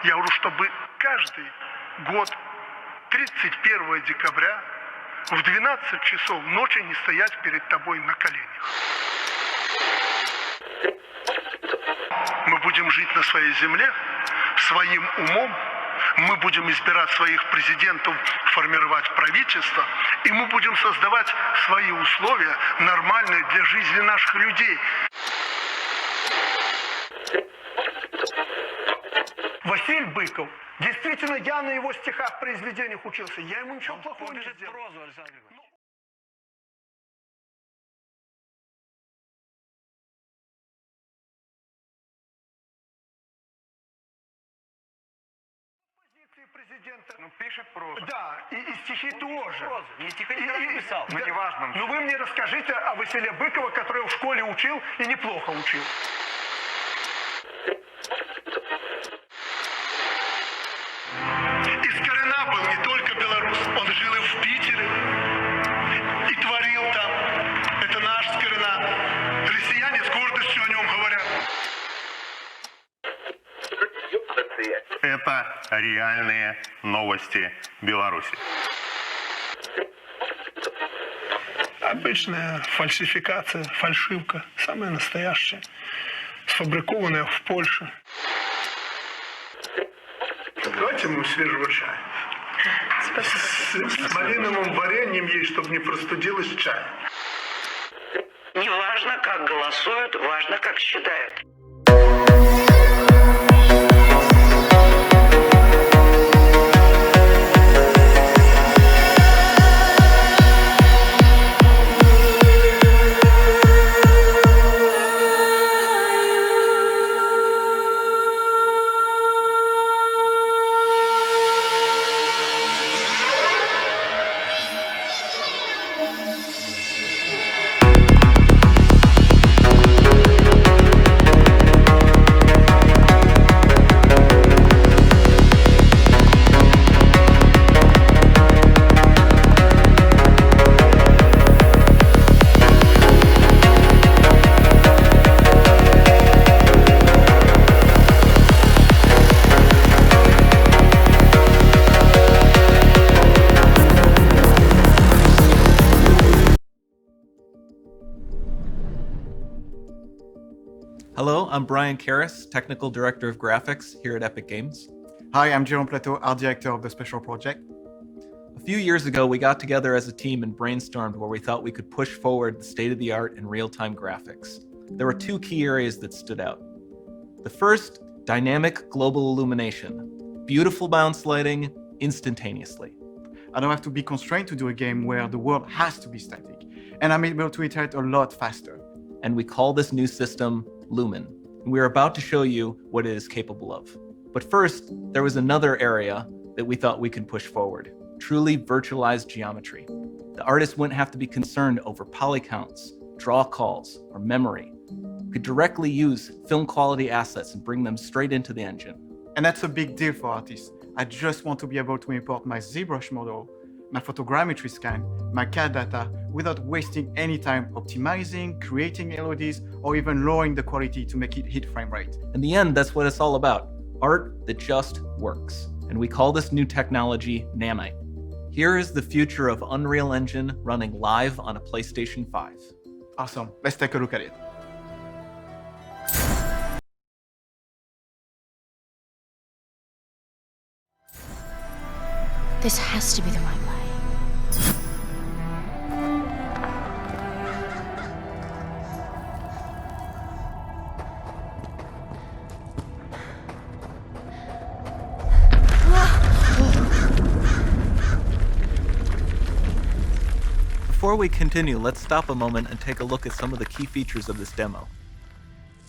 Я говорю, чтобы каждый год 31 декабря в 12 часов ночи не стоять перед тобой на коленях. Мы будем жить на своей земле, своим умом, мы будем избирать своих президентов, формировать правительство, и мы будем создавать свои условия, нормальные для жизни наших людей. Василий Быков. Действительно, я на его стихах, произведениях учился. Я ему ничего плохого не сделал. Президента. Ну, пишет прозу. Да, и стихи тоже. Не стихи не написал, но не важно. Ну, вы мне расскажите о Василе Быкове, который в школе учил и неплохо учил. Из Корена был не только белорус, он жил и в Питере, и творил там. Это наш Корена. Россияне с гордостью о нем говорят. Это реальные новости Беларуси. Обычная фальсификация, фальшивка, самая настоящая, сфабрикованная в Польше. Давайте ему свежего чая. С малиновым вареньем есть, чтобы не простудилось чай. Не важно, как голосуют, важно, как считают. Hello, I'm Brian Karras, Technical Director of Graphics here at Epic Games. Hi, I'm Jérôme Plateau, Art Director of the Special Project. A few years ago, we got together as a team and brainstormed where we thought we could push forward the state-of-the-art in real-time graphics. There were two key areas that stood out. The first, dynamic global illumination. Beautiful bounce lighting instantaneously. I don't have to be constrained to do a game where the world has to be static, and I'm able to iterate a lot faster. And we call this new system Lumen. And we're about to show you what it is capable of. But first, there was another area that we thought we could push forward, truly virtualized geometry. The artist wouldn't have to be concerned over poly counts, draw calls, or memory. We could directly use film quality assets and bring them straight into the engine. And that's a big deal for artists. I just want to be able to import my ZBrush model, my photogrammetry scan, my CAD data, without wasting any time optimizing, creating LODs, or even lowering the quality to make it hit frame rate. In the end, that's what it's all about. Art that just works. And we call this new technology Nanite. Here is the future of Unreal Engine running live on a PlayStation 5. Awesome, let's take a look at it. This has to be the right way. Before we continue, let's stop a moment and take a look at some of the key features of this demo.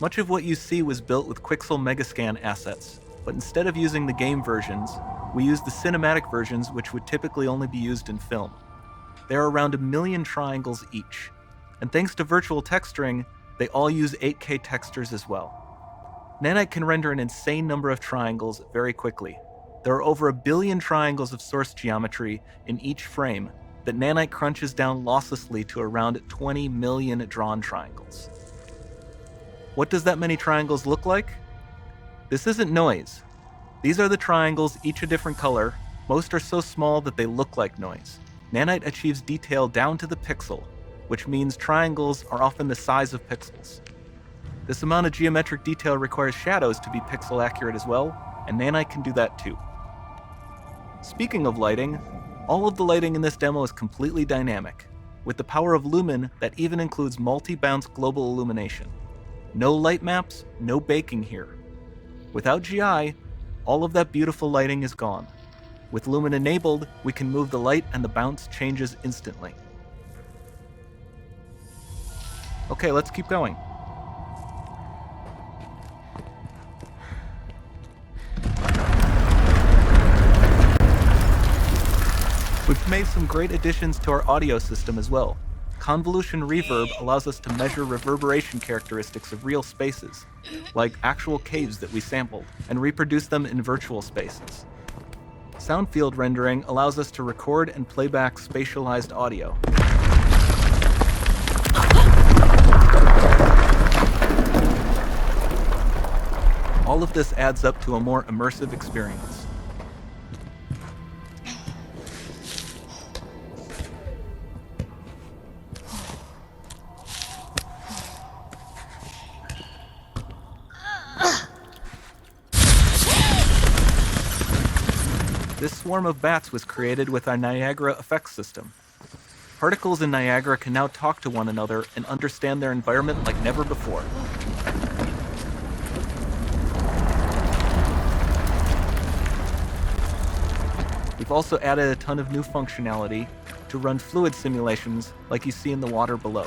Much of what you see was built with Quixel Megascan assets, but instead of using the game versions, we used the cinematic versions, which would typically only be used in film. There are around 1 million triangles each, and thanks to virtual texturing, they all use 8K textures as well. Nanite can render an insane number of triangles very quickly. There are over 1 billion triangles of source geometry in each frame that Nanite crunches down losslessly to around 20 million drawn triangles. What does that many triangles look like? This isn't noise. These are the triangles, each a different color. Most are so small that they look like noise. Nanite achieves detail down to the pixel, which means triangles are often the size of pixels. This amount of geometric detail requires shadows to be pixel accurate as well, and Nanite can do that too. Speaking of lighting, all of the lighting in this demo is completely dynamic, with the power of Lumen that even includes multi-bounce global illumination. No light maps, no baking here. Without GI, all of that beautiful lighting is gone. With Lumen enabled, we can move the light and the bounce changes instantly. Okay, let's keep going. We've made some great additions to our audio system as well. Convolution reverb allows us to measure reverberation characteristics of real spaces, like actual caves that we sampled, and reproduce them in virtual spaces. Sound field rendering allows us to record and play back spatialized audio. All of this adds up to a more immersive experience. This swarm of bats was created with our Niagara effects system. Particles in Niagara can now talk to one another and understand their environment like never before. We've also added a ton of new functionality to run fluid simulations like you see in the water below.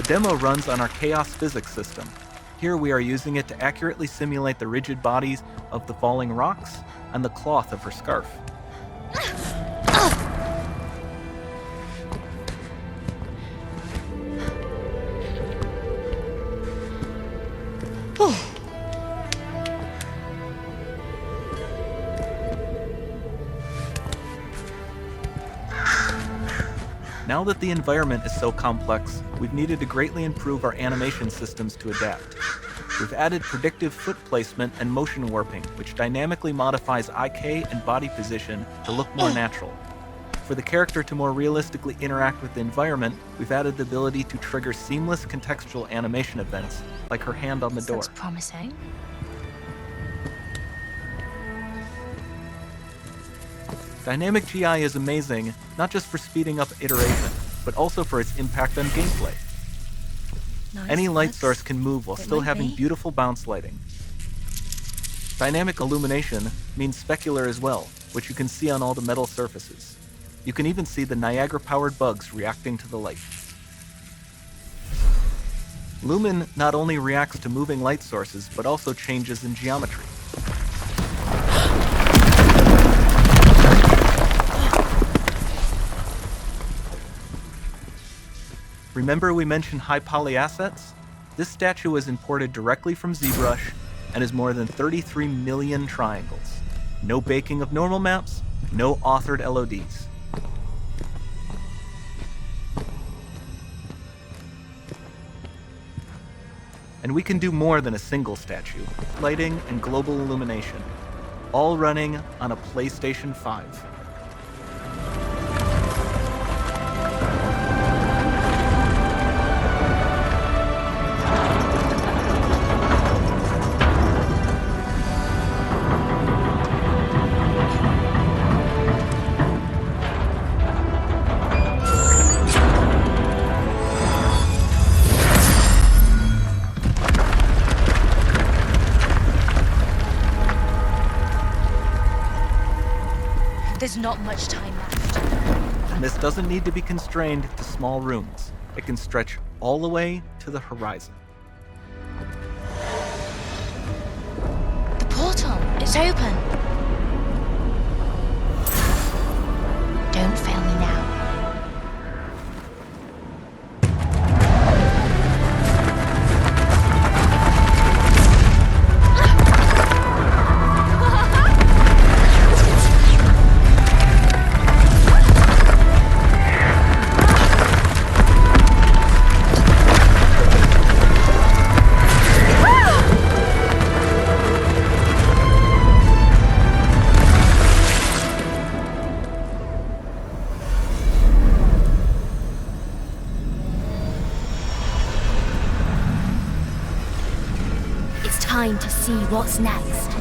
The demo runs on our chaos physics system. Here we are using it to accurately simulate the rigid bodies of the falling rocks and the cloth of her scarf. Now that the environment is so complex, we've needed to greatly improve our animation systems to adapt. We've added predictive foot placement and motion warping, which dynamically modifies IK and body position to look more natural. For the character to more realistically interact with the environment, we've added the ability to trigger seamless contextual animation events, like her hand on the door. Looks promising. Dynamic GI is amazing, not just for speeding up iteration, but also for its impact on gameplay. Nice Any light looks. source can move while It still might having be. beautiful bounce lighting. Dynamic illumination means specular as well, which you can see on all the metal surfaces. You can even see the Niagara-powered bugs reacting to the light. Lumen not only reacts to moving light sources, but also changes in geometry. Remember we mentioned high poly assets? This statue was imported directly from ZBrush and is more than 33 million triangles. No baking of normal maps, no authored LODs. And we can do more than a single statue, lighting and global illumination, all running on a PlayStation 5. There's not much time left. And this doesn't need to be constrained to small rooms. It can stretch all the way to the horizon. The portal, it's open. Don't fail me now. see what's next.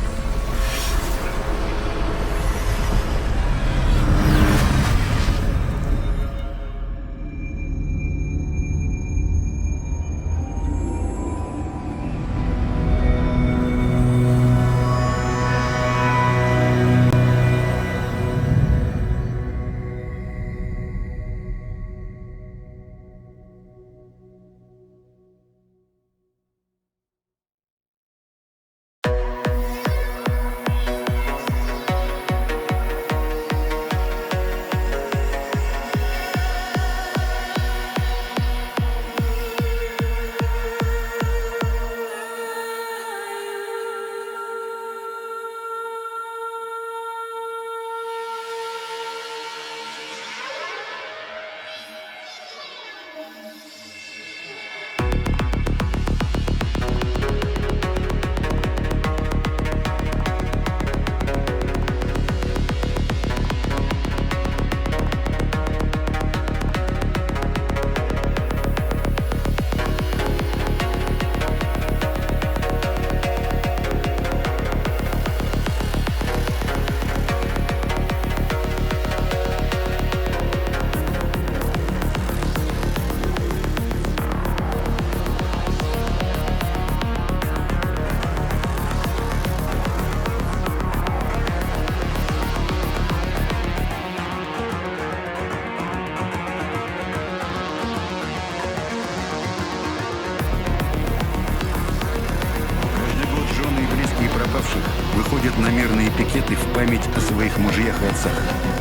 выходят на мирные пикеты в память о своих мужьях и отцах.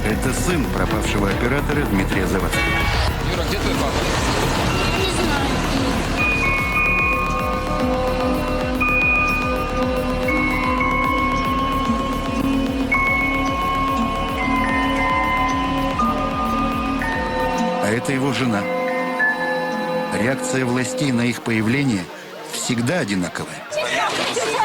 Это сын пропавшего оператора Дмитрия Завадского. Юра, где твой папа? Не знаю. А это его жена. Реакция властей на их появление всегда одинаковая. Тихо!